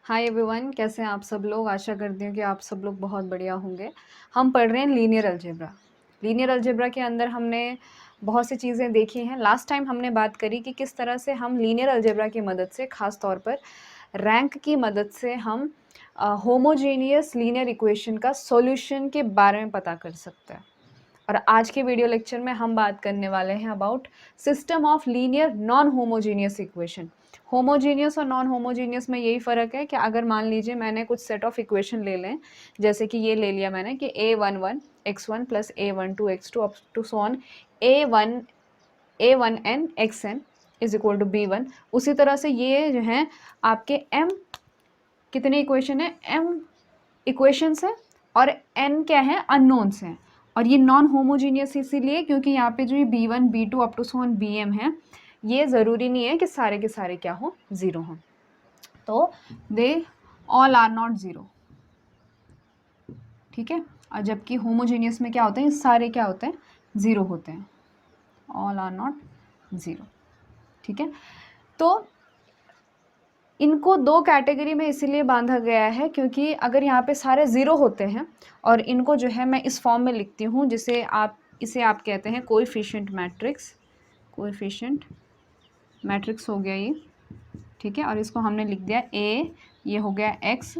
Hi everyone, कैसे हैं आप सब लोग। आशा करती हूँ कि आप सब लोग बहुत बढ़िया होंगे। हम पढ़ रहे हैं लीनियर अलजेब्रा। लीनियर अलजेब्रा के अंदर हमने बहुत सी चीज़ें देखी हैं। लास्ट टाइम हमने बात करी कि किस तरह से हम लीनियर अलजेब्रा की मदद से, ख़ास तौर पर रैंक की मदद से, हम होमोजेनियस लीनियर इक्वेशन का सॉल्यूशन के बारे में पता कर सकते हैं। और आज के वीडियो लेक्चर में हम बात करने वाले हैं about system of linear non homogeneous equation. Homogeneous और नॉन होमोजीनियस में यही फ़र्क है कि अगर मान लीजिए मैंने कुछ सेट ऑफ इक्वेशन ले लें, जैसे कि ये ले लिया मैंने कि a11 x1 plus a12 x2 up to so on a1n xn is equal to b1। उसी तरह से ये जो हैं आपके m कितने इक्वेशन है, m इक्वेशंस है और n क्या है, अननोन्स हैं। और ये नॉन होमोजीनियस इसीलिए क्योंकि यहाँ पे जो ये b1 b2 up to so on bm है, ये ज़रूरी नहीं है कि सारे के सारे क्या हो, ज़ीरो हों। तो they all are not zero, ठीक है। और जबकि होमोजीनियस में क्या होते हैं, सारे क्या होते हैं, ज़ीरो होते हैं। ऑल आर नॉट ज़ीरो, ठीक है। तो इनको दो कैटेगरी में इसीलिए बांधा गया है क्योंकि अगर यहाँ पे सारे ज़ीरो होते हैं और इनको जो है मैं इस फॉर्म में लिखती हूँ, जिसे आप कहते हैं कोएफिशिएंट मैट्रिक्स। कोएफिशिएंट मैट्रिक्स हो गया ये, ठीक है। और इसको हमने लिख दिया ए, ये हो गया एक्स।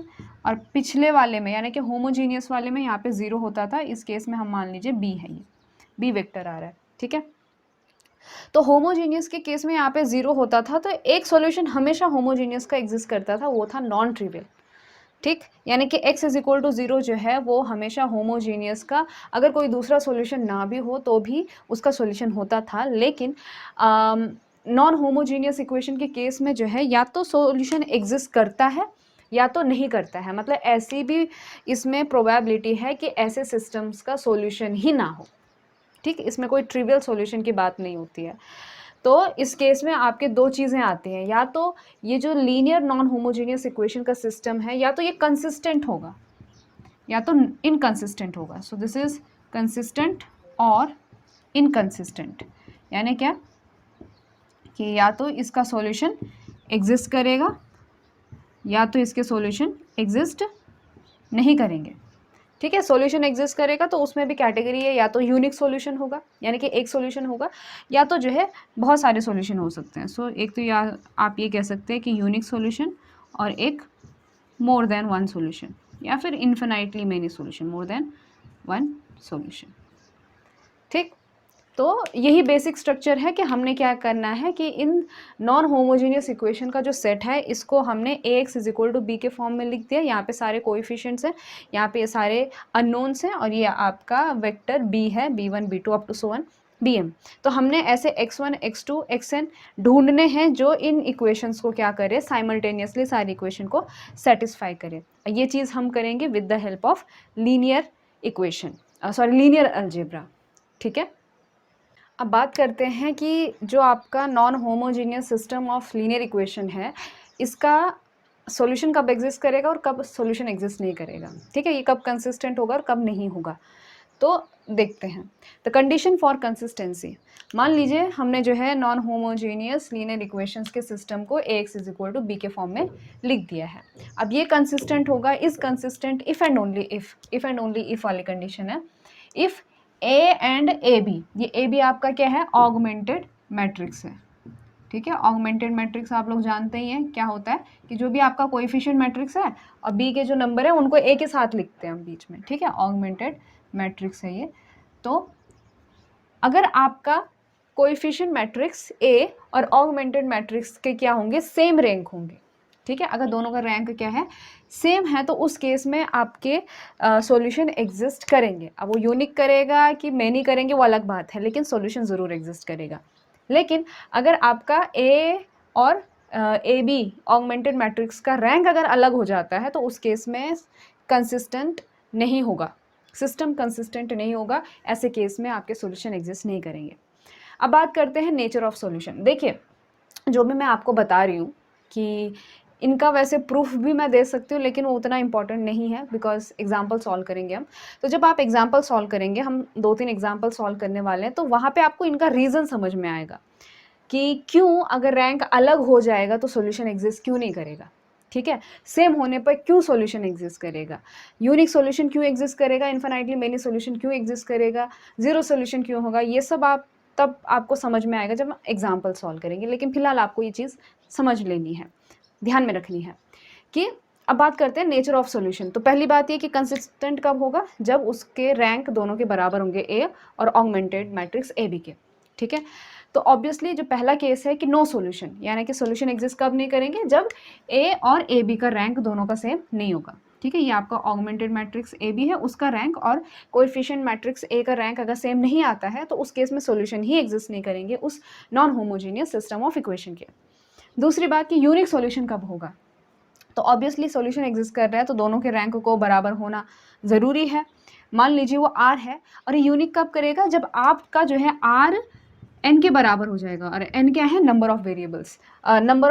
और पिछले वाले में यानी कि होमोजीनियस वाले में यहाँ पे ज़ीरो होता था, इस केस में हम मान लीजिए बी है, ये बी वेक्टर आ रहा है, ठीक है। तो होमोजीनियस के केस में यहाँ पे ज़ीरो होता था, तो एक सॉल्यूशन हमेशा होमोजीनियस का एग्जिस्ट करता था, वो था नॉन ट्रिवियल, ठीक। यानी कि x is equal to zero जो है वो हमेशा होमोजीनियस का, अगर कोई दूसरा सॉल्यूशन ना भी हो तो भी उसका सॉल्यूशन होता था। लेकिन नॉन होमोजीनियस इक्वेशन के केस में जो है या तो सॉल्यूशन एग्जिस्ट करता है या तो नहीं करता है। मतलब ऐसी भी इसमें प्रोबेबिलिटी है कि ऐसे सिस्टम्स का सॉल्यूशन ही ना हो, ठीक। इसमें कोई ट्रिवियल सॉल्यूशन की बात नहीं होती है। तो इस केस में आपके दो चीज़ें आती हैं, या तो ये जो लीनियर नॉन होमोजीनियस इक्वेशन का सिस्टम है, या तो ये कंसिस्टेंट होगा या तो इनकंसिस्टेंट होगा। सो दिस इज कंसिस्टेंट और इनकंसिस्टेंट। यानी क्या कि या तो इसका सॉल्यूशन एग्जिस्ट करेगा या तो इसके सॉल्यूशन एग्जिस्ट नहीं करेंगे, ठीक है। सॉल्यूशन एग्जिस्ट करेगा तो उसमें भी कैटेगरी है, या तो यूनिक सॉल्यूशन होगा यानी कि एक सॉल्यूशन होगा, या तो जो है बहुत सारे सॉल्यूशन हो सकते हैं। सो एक तो या आप ये कह सकते हैं कि यूनिक सॉल्यूशन और एक मोर देन वन सॉल्यूशन, या फिर infinitely many solution, more than one solution, ठीक। तो यही बेसिक स्ट्रक्चर है कि हमने क्या करना है कि इन नॉन होमोजीनियस इक्वेशन का जो सेट है इसको हमने A X is equal to B के फॉर्म में लिख दिया। यहाँ पे सारे कोएफिशिएंट्स हैं, यहाँ पे ये सारे अननोन्स हैं, और ये आपका वेक्टर बी है, b1 b2 up to so on bm। तो हमने ऐसे x1 x2 xn ढूंढने हैं जो इन इक्वेशंस को क्या करे, साइमल्टेनियसली सारी इक्वेशन को सेटिस्फाई करे। ये चीज़ हम करेंगे with the help of linear equation, sorry linear algebra, ठीक है। अब बात करते हैं कि जो आपका non homogeneous system of linear equation है, इसका सॉल्यूशन कब एग्जिस्ट करेगा और कब सॉल्यूशन एग्जिस्ट नहीं करेगा, ठीक है। ये कब कंसिस्टेंट होगा और कब नहीं होगा, तो देखते हैं। द कंडीशन फॉर कंसिस्टेंसी, मान लीजिए हमने जो है नॉन होमोजीनियस लीनियर इक्वेशंस के सिस्टम को A X is equal to B के फॉर्म में लिख दिया है। अब ये कंसिस्टेंट होगा, is consistent if and only if वाली कंडीशन है। If A and A B, ये ए बी आपका क्या है, ऑगमेंटेड मैट्रिक्स है, ठीक है। ऑगमेंटेड मैट्रिक्स आप लोग जानते ही हैं क्या होता है कि जो भी आपका कोएफिशिएंट मैट्रिक्स है और बी के जो नंबर है उनको ए के साथ लिखते हैं हम बीच में, ठीक है। ऑगमेंटेड मैट्रिक्स है ये। तो अगर आपका कोएफिशिएंट मैट्रिक्स ए और ऑगमेंटेड मैट्रिक्स के क्या होंगे, सेम रैंक होंगे, ठीक है। अगर दोनों का रैंक क्या है, सेम है, तो उस केस में आपके सॉल्यूशन एग्जिस्ट करेंगे। अब वो यूनिक करेगा कि मैनी करेंगे वो अलग बात है, लेकिन सॉल्यूशन ज़रूर एग्जिस्ट करेगा। लेकिन अगर आपका ए और ए बी ऑगमेंटेड मैट्रिक्स का रैंक अगर अलग हो जाता है तो उस केस में कंसिस्टेंट नहीं होगा, सिस्टम कंसिस्टेंट नहीं होगा। ऐसे केस में आपके सॉल्यूशन एग्जिस्ट नहीं करेंगे। अब बात करते हैं नेचर ऑफ सॉल्यूशन। देखिए, जो भी मैं आपको बता रही हूँ कि इनका वैसे प्रूफ भी मैं दे सकती हूँ, लेकिन वो उतना इंपॉर्टेंट नहीं है बिकॉज एग्जाम्पल सॉल्व करेंगे हम। तो जब आप एग्जाम्पल सॉल्व करेंगे, हम 2-3 एग्जाम्पल सॉल्व करने वाले हैं, तो वहाँ पे आपको इनका रीज़न समझ में आएगा कि क्यों अगर रैंक अलग हो जाएगा तो सॉल्यूशन एग्जिस्ट क्यों नहीं करेगा, ठीक है। सेम होने पर क्यों सॉल्यूशन एग्जिस्ट करेगा, यूनिक सॉल्यूशन क्यों एग्जिस्ट करेगा, इन्फिनाइटली मेनी सॉल्यूशन क्यों एग्जिस्ट करेगा, जीरो सॉल्यूशन क्यों होगा, ये सब आप तब आपको समझ में आएगा जब एग्जाम्पल सॉल्व करेंगे। लेकिन फिलहाल आपको ये चीज़ समझ लेनी है, ध्यान में रखनी है कि अब बात करते हैं नेचर ऑफ सॉल्यूशन। तो पहली बात ये कि कंसिस्टेंट कब होगा, जब उसके रैंक दोनों के बराबर होंगे, ए और ऑगमेंटेड मैट्रिक्स ए बी के। ठीक है। तो ऑब्वियसली जो पहला केस है कि नो सॉल्यूशन, यानी कि सॉल्यूशन एग्जिस्ट कब नहीं करेंगे, जब ए और ए बी का रैंक दोनों का सेम नहीं होगा। ठीक है। ये आपका ऑगमेंटेड मैट्रिक्स ए बी है, उसका रैंक और कोएफिशिएंट मैट्रिक्स ए का रैंक अगर सेम नहीं आता है तो उस केस में सॉल्यूशन ही एग्जिस्ट नहीं करेंगे उस non homogeneous system of equation के। दूसरी बात कि यूनिक सॉल्यूशन कब होगा, तो ऑब्वियसली सॉल्यूशन एग्जिस्ट कर रहा है तो दोनों के रैंक को बराबर होना ज़रूरी है। मान लीजिए वो आर है, और ये यूनिक कब करेगा, जब आपका जो है आर एन के बराबर हो जाएगा, और एन क्या है, नंबर ऑफ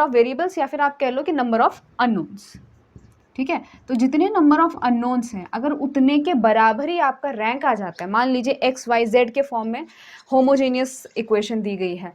वेरिएबल्स, या फिर आप कह लो कि नंबर ऑफ अननोन्स। ठीक है। तो जितने नंबर ऑफ अननोन्स हैं अगर उतने के बराबर ही आपका रैंक आ जाता है, मान लीजिए एक्स वाई जेड के फॉर्म में होमोजेनियस इक्वेशन दी गई है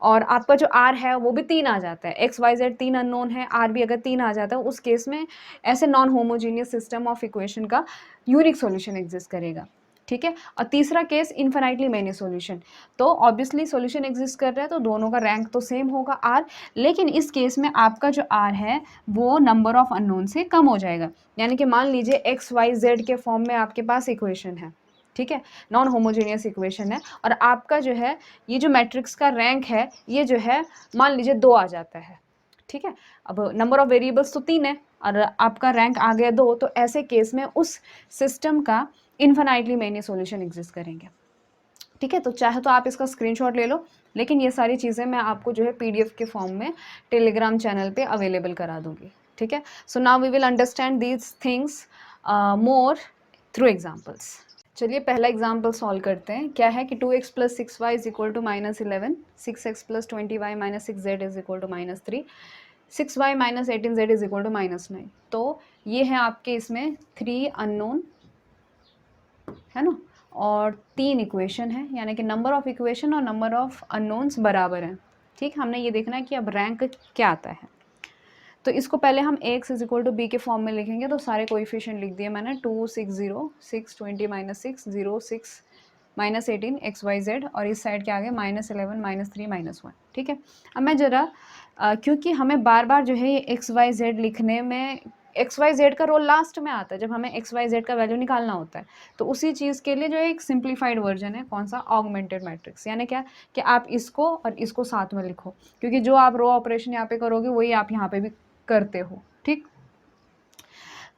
और आपका जो आर है वो भी 3 आ जाता है, एक्स वाई जेड 3 अननोन है, आर भी अगर 3 आ जाता है, उस केस में ऐसे non homogeneous system of equation का यूनिक सॉल्यूशन एग्जिस्ट करेगा। ठीक है। और तीसरा केस इन्फिनाइटली मेनी सॉल्यूशन, तो ऑब्वियसली सॉल्यूशन एग्जिस्ट कर रहा है तो दोनों का रैंक तो सेम होगा आर, लेकिन इस केस में आपका जो आर है वो नंबर ऑफ अननोन से कम हो जाएगा। यानी कि मान लीजिए एक्स वाई जेड के फॉर्म में आपके पास इक्वेशन है, ठीक है, नॉन होमोजेनियस इक्वेशन है, और आपका जो है ये जो मैट्रिक्स का रैंक है ये जो है मान लीजिए 2 आ जाता है। ठीक है। अब नंबर ऑफ वेरिएबल्स तो 3 है और आपका रैंक आ गया 2, तो ऐसे केस में उस सिस्टम का इन्फिनाइटली मेनी सॉल्यूशन एग्जिस्ट करेंगे। ठीक है। तो चाहे तो आप इसका स्क्रीनशॉट ले लो, लेकिन ये सारी चीज़ें मैं आपको जो है पीडीएफ के फॉर्म में टेलीग्राम चैनल पे अवेलेबल करा दूंगी। ठीक है। So now we will understand these things more through examples. चलिए पहला एग्जाम्पल सॉल्व करते हैं। क्या है कि 2x plus 6y is equal to -11, 6x plus 20y minus 6z is equal to -3, 6y minus 18z is equal to -9। तो ये है आपके इसमें 3 अननोन है ना, और 3 इक्वेशन है, यानी कि नंबर ऑफ इक्वेशन और नंबर ऑफ अननोन्स बराबर हैं। ठीक, हमने ये देखना है कि अब रैंक क्या आता है। तो इसको पहले हम ax is equal to B के फॉर्म में लिखेंगे, तो सारे कोएफिशिएंट लिख दिए मैंने, 2 6 0 6 20 minus 6 0 6 minus 18 x y z, और इस साइड के आगे -11 -3 -1। ठीक है। अब मैं ज़रा क्योंकि हमें बार बार जो है ये एक्स वाई जेड लिखने में एक्स वाई जेड का रोल लास्ट में आता है जब हमें एक्स वाई जेड का वैल्यू निकालना होता है, तो उसी चीज़ के लिए जो है एक सिंप्लीफाइड वर्जन है, कौन सा, ऑगमेंटेड मैट्रिक्स। यानी क्या कि आप इसको और इसको साथ में लिखो, क्योंकि जो आप रो ऑपरेशन यहाँ पे करोगे वही आप यहाँ पे भी करते हो। ठीक,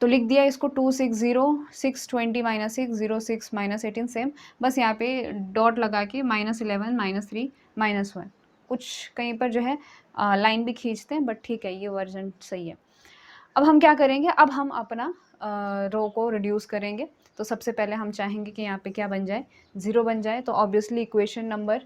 तो लिख दिया इसको 2 6 0 6 20 माइनस 6 0 6 माइनस 18 सेम, बस यहाँ पे डॉट लगा के -11 -3 -1। कुछ कहीं पर जो है लाइन भी खींचते हैं, बट ठीक है ये वर्जन सही है। अब हम क्या करेंगे, अब हम अपना रो को रिड्यूस करेंगे। तो सबसे पहले हम चाहेंगे कि यहाँ पे क्या बन जाए, 0 बन जाए। तो obviously equation number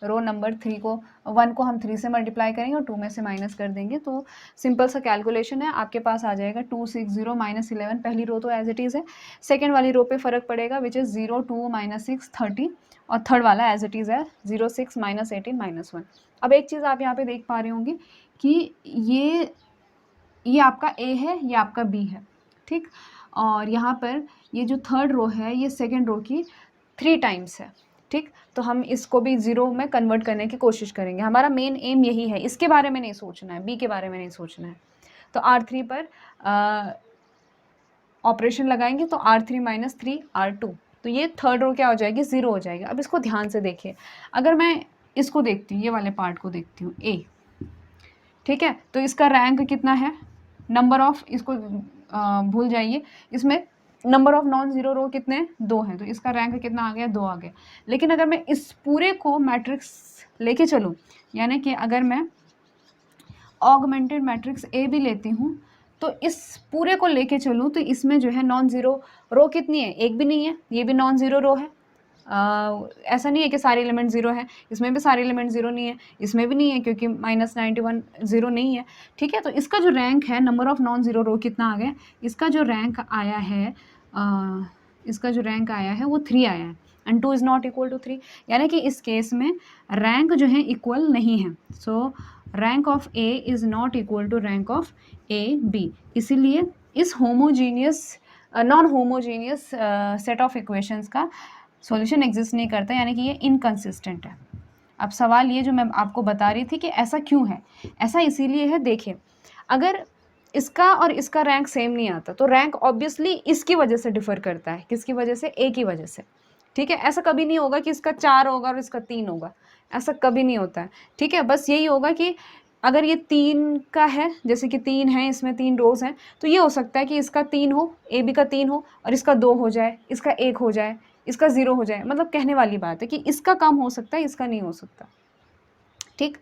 row number 3 को 1 को हम 3 से मल्टीप्लाई करेंगे और 2 में से माइनस कर देंगे। तो सिंपल सा कैलकुलेशन है, आपके पास आ जाएगा 2 6 0 -11। पहली रो तो एज इट इज़ है, सेकेंड वाली रो पे फ़र्क पड़ेगा, विच इज़ 0 2 -6 30, और थर्ड वाला एज इट इज़ है 0 6 -18 -1। अब एक चीज़ आप यहाँ पे देख पा रहे होंगे कि ये आपका ए है, ये आपका बी है। ठीक, और यहाँ पर ये जो थर्ड रो है ये सेकेंड रो की 3 टाइम्स है। ठीक, तो हम इसको भी 0 में कन्वर्ट करने की कोशिश करेंगे। हमारा मेन एम यही है, इसके बारे में नहीं सोचना है, बी के बारे में नहीं सोचना है। तो R3 पर ऑपरेशन लगाएंगे, तो R3 - 3 R2, तो ये थर्ड रो क्या हो जाएगी, 0 हो जाएगी। अब इसको ध्यान से देखिए, अगर मैं इसको देखती हूँ, ये वाले पार्ट को देखती हूँ, ए, ठीक है, तो इसका रैंक कितना है, नंबर ऑफ, इसको भूल जाइए, इसमें number of non zero row कितने, 2 हैं, तो इसका रैंक कितना आ गया, 2 आ गया। लेकिन अगर मैं इस पूरे को मैट्रिक्स लेके चलूँ, यानी कि अगर मैं ऑगमेंटेड मैट्रिक्स ए भी लेती हूँ, तो इस पूरे को लेके चलूँ तो इसमें जो है नॉन ज़ीरो रो कितनी है, एक भी नहीं है, ये भी नॉन ज़ीरो रो है। ऐसा नहीं है कि सारे एलिमेंट 0 हैं, इसमें भी सारे एलिमेंट 0 नहीं है, इसमें भी नहीं है, क्योंकि -91 0 नहीं है। ठीक है, तो इसका जो रैंक है, number of non zero row कितना आ गया, इसका जो रैंक आया है वो 3 आया है, and 2 is not equal to 3, यानी कि इस केस में रैंक जो है इक्वल नहीं है। So rank of A is not equal to rank of A B, इसीलिए इस homogeneous non homogeneous set of equations का सॉल्यूशन एग्जिस्ट नहीं करता, यानी कि ये इनकंसिस्टेंट है। अब सवाल ये जो मैं आपको बता रही थी कि ऐसा क्यों है, ऐसा इसीलिए है, देखिए अगर इसका और इसका रैंक सेम नहीं आता तो रैंक ऑब्वियसली इसकी वजह से डिफर करता है, किसकी वजह से, ए की वजह से, ठीक है। ऐसा कभी नहीं होगा कि इसका 4 होगा और इसका 3 होगा, ऐसा कभी नहीं होता है, ठीक है। बस यही होगा कि अगर ये 3 का है, जैसे कि 3 है, इसमें 3 रोज हैं, तो ये हो सकता है कि इसका 3 हो, ए बी का 3 हो और इसका 2 हो जाए, इसका 1 हो जाए, इसका 0 हो जाए, मतलब कहने वाली बात है कि इसका कम हो सकता है, इसका नहीं हो सकता, ठीक।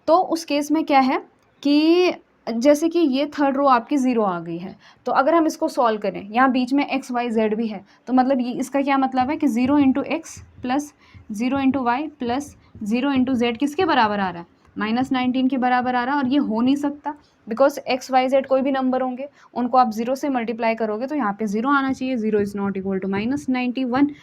तो उस केस में क्या है कि जैसे कि ये थर्ड रो आपकी 0 आ गई है, तो अगर हम इसको सॉल्व करें, यहाँ बीच में x y z भी है, तो मतलब ये इसका क्या मतलब है कि 0 into x plus 0 into y plus 0 into z किसके बराबर आ रहा है, -19 के बराबर आ रहा है। और ये हो नहीं सकता बिकॉज x y z कोई भी नंबर होंगे, उनको आप 0 से मल्टीप्लाई करोगे तो यहाँ पे 0 आना चाहिए, 0 इज़ नॉट इक्वल टू -91।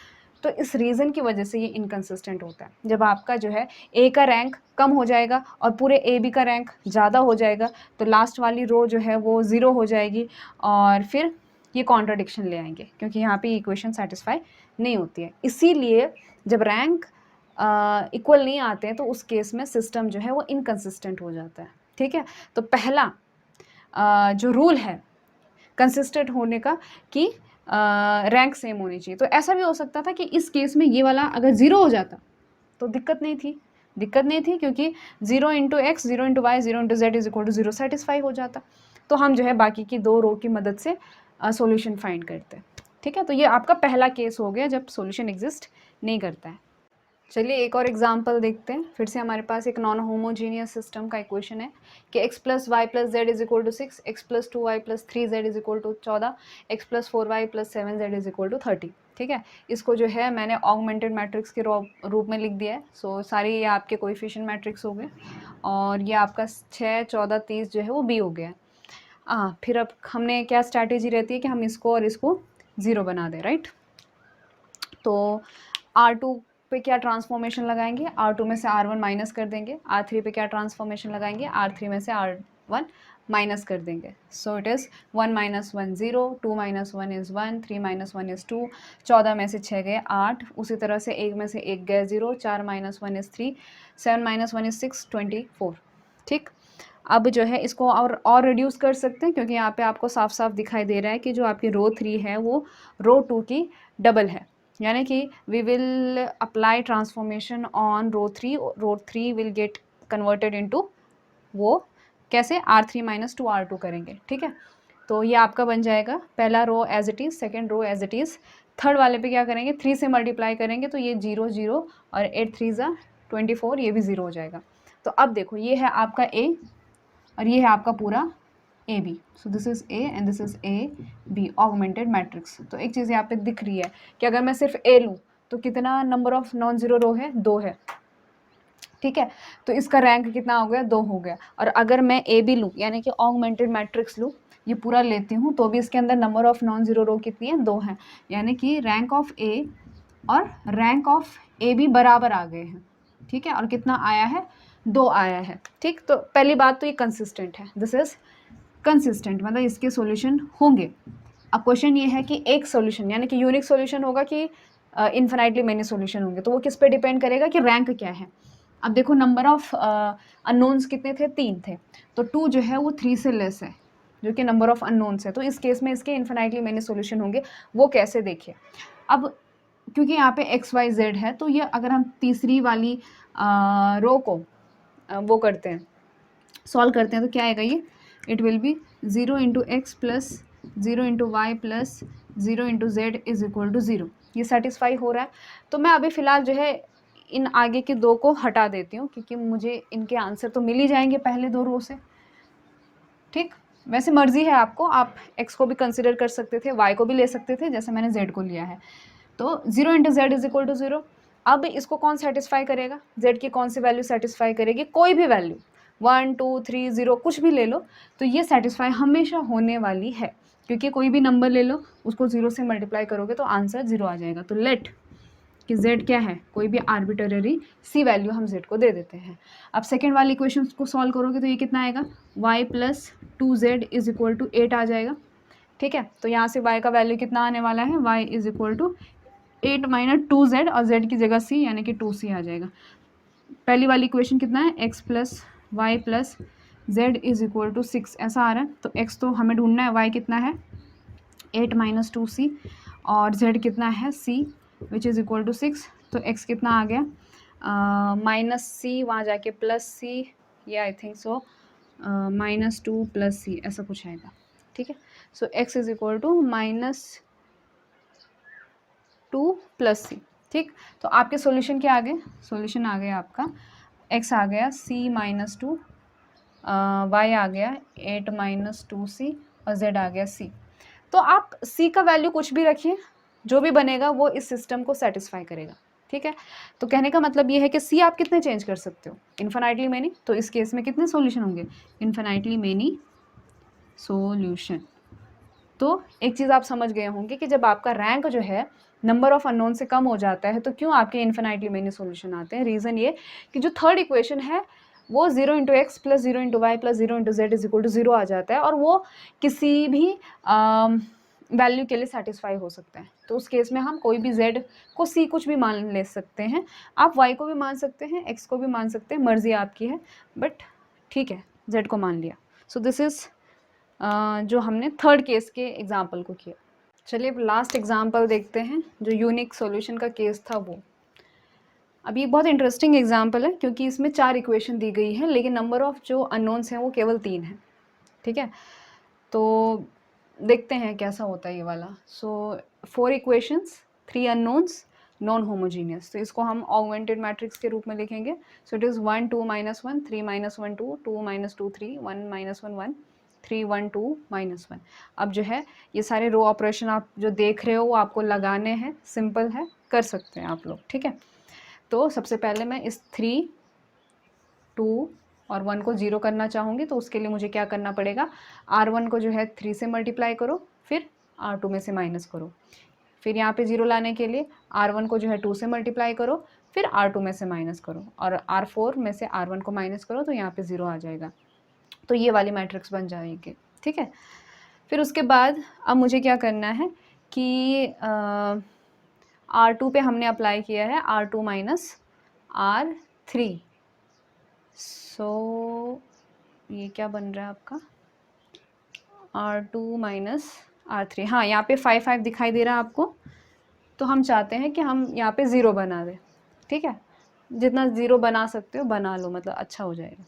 तो इस रीज़न की वजह से ये इनकन्सिस्टेंट होता है। जब आपका जो है ए का रैंक कम हो जाएगा और पूरे ए बी का रैंक ज़्यादा हो जाएगा, तो लास्ट वाली रो जो है वो 0 हो जाएगी और फिर ये कॉन्ट्राडिक्शन ले आएंगे, क्योंकि यहाँ पे इक्वेशन सेटिस्फाई नहीं होती है। इसीलिए जब रैंक इक्वल नहीं आते हैं तो उस केस में सिस्टम जो है वो इनकन्सिस्टेंट हो जाता है, ठीक है। तो पहला जो रूल है कंसिस्टेंट होने का कि रैंक सेम होनी चाहिए। तो ऐसा भी हो सकता था कि इस केस में ये वाला अगर 0 हो जाता तो दिक्कत नहीं थी, क्योंकि 0 into x, 0 into y, 0 into z is equal to 0 satisfy हो जाता। तो हम जो है बाकी की 2 रो की मदद से सॉल्यूशन फाइंड करते हैं, ठीक है। तो ये आपका पहला केस हो गया जब सॉल्यूशन एग्जिस्ट नहीं करता है। चलिए एक और एग्जाम्पल देखते हैं। फिर से हमारे पास एक नॉन होमोजीनियस सिस्टम का इक्वेशन है कि x plus y plus z is equal to 6, x plus 2y plus 3z is equal to 14, x plus 4y plus 7z is equal to 30, ठीक है। इसको जो है मैंने ऑगमेंटेड मैट्रिक्स के रूप में लिख दिया है। सो सारे ये आपके कोएफिशिएंट मैट्रिक्स हो गए और ये आपका 6, 14, 30 जो है वो b हो गया। फिर अब हमने क्या स्ट्रैटेजी रहती है कि हम इसको और इसको 0 बना दें, राइट। तो R2 पे क्या ट्रांसफॉर्मेशन लगाएंगे, R2 में से R1 माइनस कर देंगे, R3 पे क्या ट्रांसफॉर्मेशन लगाएंगे, R3 में से R1 माइनस कर देंगे। So it is 1 - 1 0, 2 - 1 is 1, 3 - 1 is 2, 14 में से 6 गए 8, उसी तरह से 1 में से 1 गए 0, 4 - 1 इज़ 3, 7 - 1 इज़ 6, 24, ठीक। अब जो है इसको और रिड्यूस कर सकते हैं, क्योंकि यहाँ पे आपको साफ साफ दिखाई दे रहा है कि जो आपकी रो 3 है वो रो 2 की डबल है, यानी कि we will apply transformation on row 3 will get converted into वो कैसे R3 - 2 R2 करेंगे, ठीक है। तो ये आपका बन जाएगा पहला row as it is, second row as it is, third वाले पे क्या करेंगे 3 से मल्टीप्लाई करेंगे तो ये 0 0 और 8 3 24, ये भी 0 हो जाएगा। तो अब देखो ये है आपका A और ये है आपका पूरा A B. So this is A and this is A B augmented matrix. तो एक चीज़ यहाँ पे दिख रही है कि अगर मैं सिर्फ ए लूँ तो कितना number of non zero row है, 2 है, ठीक है। तो इसका रैंक कितना हो गया, 2 हो गया। और अगर मैं ए बी लूँ यानी कि ऑगमेंटेड मैट्रिक्स लूँ, ये पूरा लेती हूँ, तो भी इसके अंदर number of non zero row कितनी है, 2 है, यानी कि रैंक ऑफ ए और रैंक ऑफ ए बी बराबर आ गए हैं, ठीक है। और कितना आया है, 2 आया है, ठीक। तो पहली बात तो ये कंसिस्टेंट है, दिस इज़ कंसिस्टेंट, मतलब इसके सॉल्यूशन होंगे। अब क्वेश्चन ये है कि एक सॉल्यूशन यानी कि यूनिक सॉल्यूशन होगा कि इन्फिनाइटली मेनी सॉल्यूशन होंगे, तो वो किस पे डिपेंड करेगा कि रैंक क्या है। अब देखो नंबर ऑफ अननोन्स कितने थे, 3 थे, तो 2 जो है वो 3 से लेस है, जो कि नंबर ऑफ अननोन्स है। तो इस केस में इसके इन्फिनाइटली मेनी सॉल्यूशन होंगे, वो कैसे देखिए। अब क्योंकि यहाँ पे एक्स वाई जेड है, तो ये अगर हम तीसरी वाली रो को वो करते हैं, सॉल्व करते हैं, तो क्या आएगा ये, it will be 0 into x plus 0 into y plus 0 into z is equal to 0। ये सेटिस्फाई हो रहा है। तो मैं अभी फ़िलहाल जो है इन आगे के 2 को हटा देती हूँ, क्योंकि मुझे इनके आंसर तो मिल ही जाएंगे पहले 2 रो से, ठीक। वैसे मर्जी है आपको, आप x को भी कंसिडर कर सकते थे, y को भी ले सकते थे, जैसे मैंने z को लिया है। तो 0 into z is equal to 0। अब इसको कौन सेटिस्फाई करेगा, z की कौन सी वैल्यू सेटिस्फाई करेगी, कोई भी वैल्यू 1 2 3 0 कुछ भी ले लो, तो ये सेटिस्फाई हमेशा होने वाली है, क्योंकि कोई भी नंबर ले लो उसको 0 से मल्टीप्लाई करोगे तो आंसर 0 आ जाएगा। तो लेट कि z क्या है, कोई भी आर्बिटररी c वैल्यू हम z को दे देते हैं। अब सेकेंड वाली इक्वेशन को सॉल्व करोगे तो ये कितना आएगा, y + 2z = 8 आ जाएगा। ठीक है, तो यहाँ से y का वैल्यू कितना आने वाला है, y = 8 - 2z और z की जगह c यानी कि 2c आ जाएगा। पहली वाली इक्वेशन कितना है, x + y + z = 6 ऐसा आ रहा है। तो x तो हमें ढूंढना है, y कितना है 8 - 2c और z कितना है c which is equal to 6। तो x कितना आ गया, -c वहाँ जाके +c, ये आई थिंक सो -2 + c ऐसा कुछ आएगा। ठीक है, so x is equal to -2 + c। ठीक, तो आपके सॉल्यूशन क्या आ गए, सॉल्यूशन आ गया आपका x आ गया c - 2, y आ गया 8 - 2c और z आ गया c। तो आप c का वैल्यू कुछ भी रखिए, जो भी बनेगा वो इस सिस्टम को सेटिस्फाई करेगा। ठीक है, तो कहने का मतलब ये है कि c आप कितने चेंज कर सकते हो, इन्फिनाइटली मैनी। तो इस केस में कितने सॉल्यूशन होंगे, इन्फिनाइटली मैनी सॉल्यूशन। तो एक चीज़ आप समझ गए होंगे कि जब आपका रैंक जो है नंबर ऑफ अननोन से कम हो जाता है तो क्यों आपके इन्फिनाइटली मैनी सॉल्यूशन आते हैं। रीज़न ये कि जो थर्ड इक्वेशन है वो 0 × x + 0 × y + 0 × z = 0 आ जाता है और वो किसी भी वैल्यू के लिए सेटिस्फाई हो सकता है। तो उस केस में हम कोई भी z को c कुछ भी मान ले सकते हैं, आप y को भी मान सकते हैं, x को भी मान सकते हैं, मर्जी आपकी है, बट ठीक है z को मान लिया। सो दिस इज़ जो हमने थर्ड केस के एग्जाम्पल को किया। चलिए अब लास्ट एग्जाम्पल देखते हैं, जो यूनिक सॉल्यूशन का केस था वो। अब ये बहुत इंटरेस्टिंग एग्जाम्पल है क्योंकि इसमें 4 इक्वेशन दी गई है लेकिन नंबर ऑफ जो अननोन्स हैं वो केवल 3 हैं। ठीक है, तो देखते हैं कैसा होता है ये वाला। सो 4 इक्वेशंस, 3 अननोन्स, नॉन होमोजीनियस। तो इसको हम ऑगमेंटेड मैट्रिक्स के रूप में लिखेंगे। So it is 1 2 -1 3 -1 2 2 -2 3 1 -1 1 3 1 2 -1। अब जो है ये सारे रो ऑपरेशन आप जो देख रहे हो वो आपको लगाने हैं, सिंपल है, कर सकते हैं आप लोग। ठीक है, तो सबसे पहले मैं इस 3 2 और 1 को 0 करना चाहूँगी तो उसके लिए मुझे क्या करना पड़ेगा, R1 को जो है 3 से मल्टीप्लाई करो, फिर R2 में से माइनस करो, फिर यहाँ पे 0 लाने के लिए R1 को जो है 2 से मल्टीप्लाई करो, फिर R2 में से माइनस करो और R4 में से R1 को माइनस करो तो यहाँ पे 0 आ जाएगा। तो ये वाली मैट्रिक्स बन जाएगी। ठीक है, फिर उसके बाद अब मुझे क्या करना है कि R2 पे हमने अप्लाई किया है R2 - R3। सो ये क्या बन रहा है आपका R2 - R3। हाँ, यहाँ पे 5 5 दिखाई दे रहा है आपको, तो हम चाहते हैं कि हम यहाँ पे 0 बना दें। ठीक है, जितना 0 बना सकते हो बना लो, मतलब अच्छा हो जाएगा।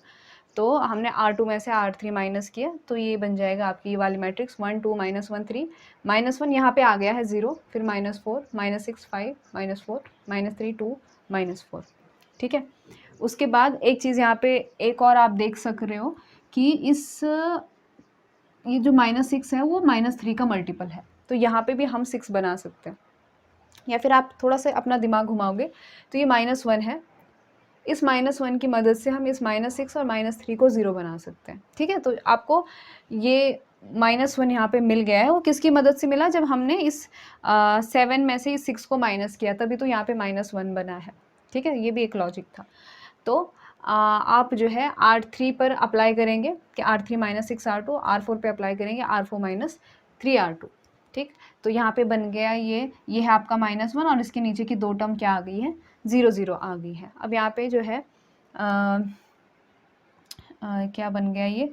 तो हमने R2 में से R3 माइनस किया तो ये बन जाएगा आपकी ये वाली मैट्रिक्स 1 2 -1 3 -1 यहाँ पे आ गया है 0, फिर -4 -6 5 -4 -3 2 -4। ठीक है, उसके बाद एक चीज़ यहाँ पे एक और आप देख सक रहे हो कि ये जो -6 है वो -3 का मल्टीपल है, तो यहाँ पे भी हम 6 बना सकते हैं। या फिर आप थोड़ा सा अपना दिमाग घुमाओगे तो ये -1 है, इस -1 की मदद से हम इस -6 और -3 को 0 बना सकते हैं। ठीक है, तो आपको ये -1 यहाँ पे मिल गया है, वो किसकी मदद से मिला, जब हमने इस 7 में से इस 6 को माइनस किया तभी तो यहाँ पे -1 बना है। ठीक है, ये भी एक लॉजिक था। तो आप जो है R3 पर अप्लाई करेंगे कि R3 - 6 R2, R4 पे अप्लाई करेंगे R4 - 3 R2। ठीक, तो यहाँ पे बन गया ये है आपका -1 और इसके नीचे की 2 टर्म क्या आ गई है, 0 0 आ गई है। अब यहाँ पे जो है क्या बन गया ये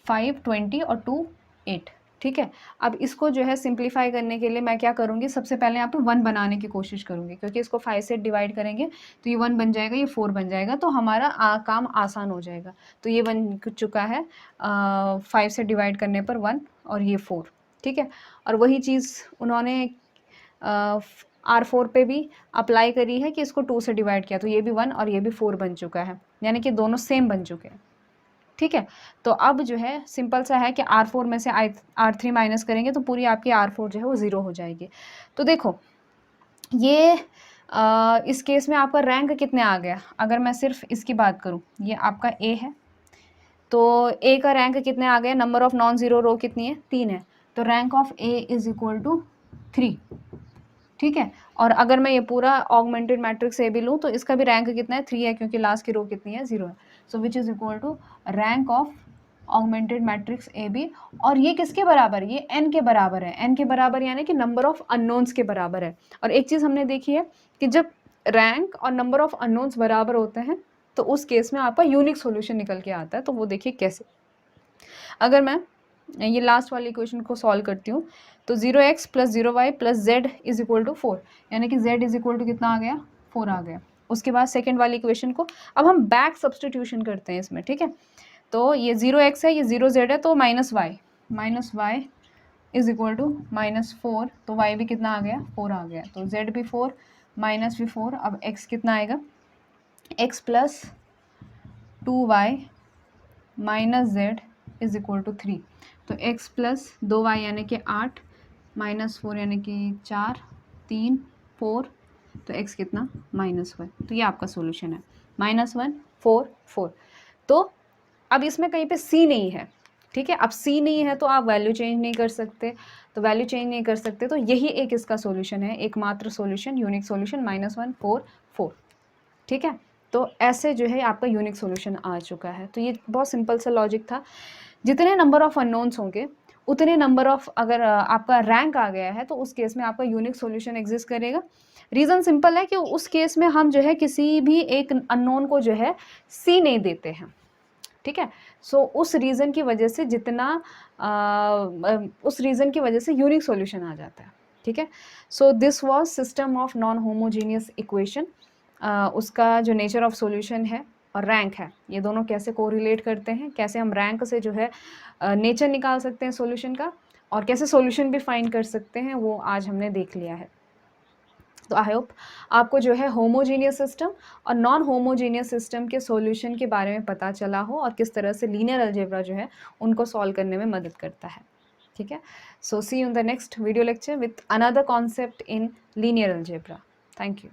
5 20 और 2 8। ठीक है, अब इसको जो है सिंप्लीफाई करने के लिए मैं क्या करूँगी, सबसे पहले यहाँ पे 1 बनाने की कोशिश करूँगी क्योंकि इसको 5 से डिवाइड करेंगे तो ये 1 बन जाएगा, ये 4 बन जाएगा, तो हमारा काम आसान हो जाएगा। तो ये बन चुका है 5 से डिवाइड करने पर 1 और ये 4। ठीक है, और वही चीज़ उन्होंने R4 पे भी अप्लाई करी है कि इसको 2 से डिवाइड किया तो ये भी 1 और ये भी 4 बन चुका है, यानी कि दोनों सेम बन चुके हैं। ठीक है, तो अब जो है सिंपल सा है कि R4 में से R3 माइनस करेंगे तो पूरी आपकी R4 जो है वो 0 हो जाएगी। तो देखो ये इस केस में आपका रैंक कितने आ गया, अगर मैं सिर्फ इसकी बात करूँ, ये आपका A है, तो A का रैंक कितने आ गए, number of non zero row कितनी है, 3 है, तो rank of A is equal to 3। ठीक है। और अगर मैं ये पूरा ऑगमेंटेड मैट्रिक्स ए भी लूँ तो इसका भी रैंक कितना है, 3 है, क्योंकि लास्ट की रो कितनी है, 0 है। So which is equal to rank of augmented matrix A B. और ये किसके बराबर, ये n के बराबर है। n के बराबर यानी कि नंबर ऑफ अननोन्स के बराबर है। और एक चीज़ हमने देखी है कि जब रैंक और नंबर ऑफ अननोन्स बराबर होते हैं तो उस केस में आपका यूनिक सॉल्यूशन निकल के आता है। तो वो देखिए कैसे। अगर मैं ये लास्ट वाली इक्वेशन को सॉल्व करती हूँ तो 0x + 0y + z is equal to 4, यानी कि z इज इक्वल टू कितना आ गया, 4 आ गया। उसके बाद सेकेंड वाली इक्वेशन को अब हम बैक सब्सटीट्यूशन करते हैं इसमें, ठीक है। तो ये 0x है, ये 0z है, तो -y इज इक्वल टू -4, तो y भी कितना आ गया, 4 आ गया। तो z भी 4 माइनस भी 4, अब x कितना आएगा, x + 2y - z is equal to 3। तो x + 2y यानी कि 8 -4 यानी कि 4 3 4, तो x कितना, -1। तो ये आपका सॉल्यूशन है, -1 4 4। तो अब इसमें कहीं पे c नहीं है, ठीक है। अब c नहीं है तो आप वैल्यू चेंज नहीं कर सकते, तो वैल्यू चेंज नहीं कर सकते तो यही एक इसका सॉल्यूशन है, एकमात्र सॉल्यूशन, यूनिक सॉल्यूशन, -1 4 4, ठीक है। तो ऐसे जो है आपका यूनिक सॉल्यूशन आ चुका है। तो ये बहुत सिंपल सा लॉजिक था। जितने नंबर ऑफ अननोन्स होंगे उतने नंबर ऑफ, अगर आपका रैंक आ गया है तो उस केस में आपका यूनिक सॉल्यूशन एग्जिस्ट करेगा। रीज़न सिंपल है कि उस केस में हम जो है किसी भी एक अननोन को जो है सी नहीं देते हैं, ठीक है। सो उस रीज़न की वजह से उस रीज़न की वजह से यूनिक सॉल्यूशन आ जाता है, ठीक है। So this was system of non homogeneous equation. उसका जो नेचर ऑफ सॉल्यूशन है और रैंक है, ये दोनों कैसे कोरिलेट करते हैं, कैसे हम रैंक से जो है नेचर निकाल सकते हैं सॉल्यूशन का, और कैसे सॉल्यूशन भी फाइंड कर सकते हैं, वो आज हमने देख लिया है। तो आई होप आपको जो है होमोजीनियस सिस्टम और नॉन होमोजीनियस सिस्टम के सॉल्यूशन के बारे में पता चला हो और किस तरह से लीनियर अलजेब्रा जो है उनको सॉल्व करने में मदद करता है, ठीक है। So see you in the next video lecture with another concept in linear algebra. Thank you.